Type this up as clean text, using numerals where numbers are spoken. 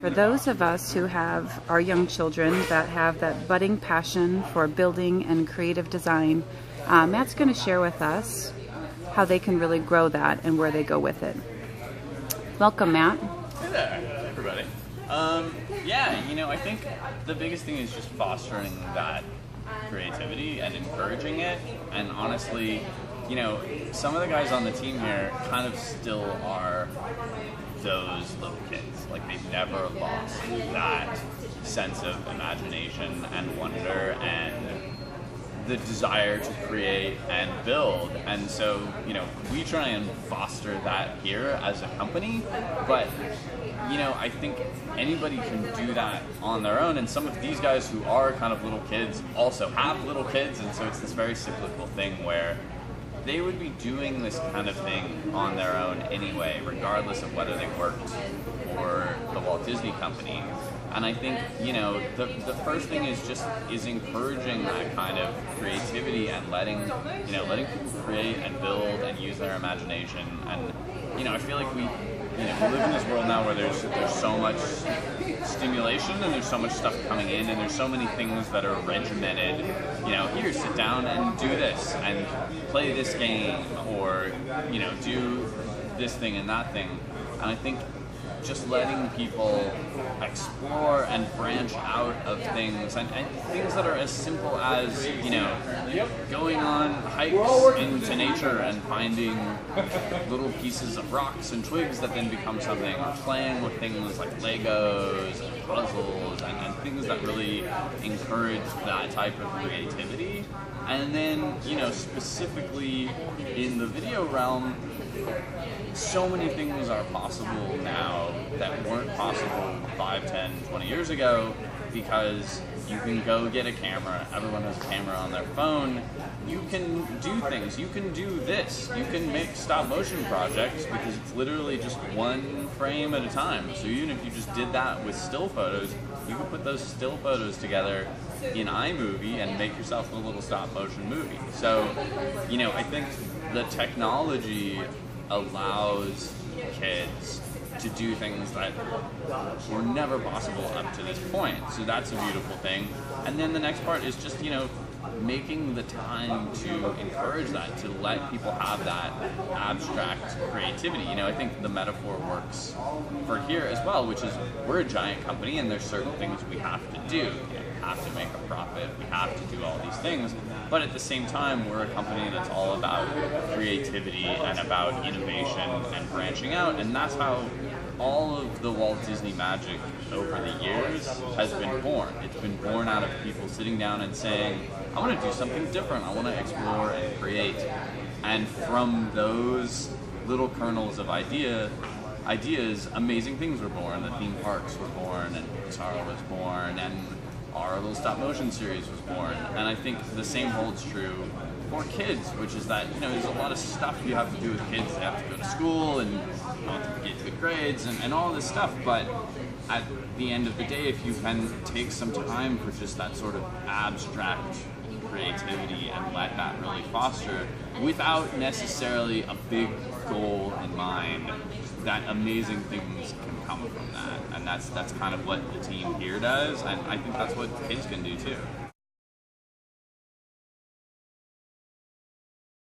For those of us who have our young children that have that budding passion for building and creative design, Matt's going to share with us how they can really grow that and where they go with it. Welcome, Matt. Hey there, everybody. I think the biggest thing is just fostering that creativity and encouraging it. And honestly, some of the guys on the team here kind of still are those little kids. Like, they've never lost that sense of imagination and wonder and the desire to create and build. And so, we try and foster that here as a company, but I think anybody can do that on their own, and some of these guys who are kind of little kids also have little kids, and so it's this very cyclical thing where they would be doing this kind of thing on their own anyway, regardless of whether they worked for the Walt Disney Company. And I think, the first thing is encouraging that kind of creativity and letting people create and build and use their imagination. And, I feel like we live in this world now where there's so much stimulation and there's so much stuff coming in and there's so many things that are regimented. Here, sit down and do this and play this game, or, do this thing and that thing. And I think just letting people explore and branch out of things, and things that are as simple as, going on hikes into nature and finding little pieces of rocks and twigs that then become something, or playing with things like Legos and puzzles and things that really encourage that type of creativity. And then, specifically in the video realm, so many things are possible now that weren't possible 5, 10, 20 years ago, because you can go get a camera. Everyone has a camera on their phone. You can do things. You can do this. You can make stop motion projects because it's literally just one frame at a time. So even if you just did that with still photos, you could put those still photos together in iMovie and make yourself a little stop motion movie. So, I think the technology allows kids to do things that were never possible up to this point. So that's a beautiful thing. And then the next part is just, making the time to encourage that, to let people have that abstract creativity. I think the metaphor works for here as well, which is we're a giant company and there's certain things we have to do. We have to make a profit, we have to do all these things, but at the same time we're a company that's all about creativity and about innovation and branching out, and that's how all of the Walt Disney magic over the years has been born. It's been born out of people sitting down and saying, I want to do something different, I want to explore and create. And from those little kernels of ideas, amazing things were born. The theme parks were born, and Pixar was born, and our little stop motion series was born. And I think the same holds true for kids, which is that, there's a lot of stuff you have to do with kids. They have to go to school and get good grades and all this stuff, but at the end of the day, if you can take some time for just that sort of abstract creativity and let that really foster without necessarily a big goal in mind, that amazing things can come from that. And that's kind of what the team here does, and I think that's what kids can do too.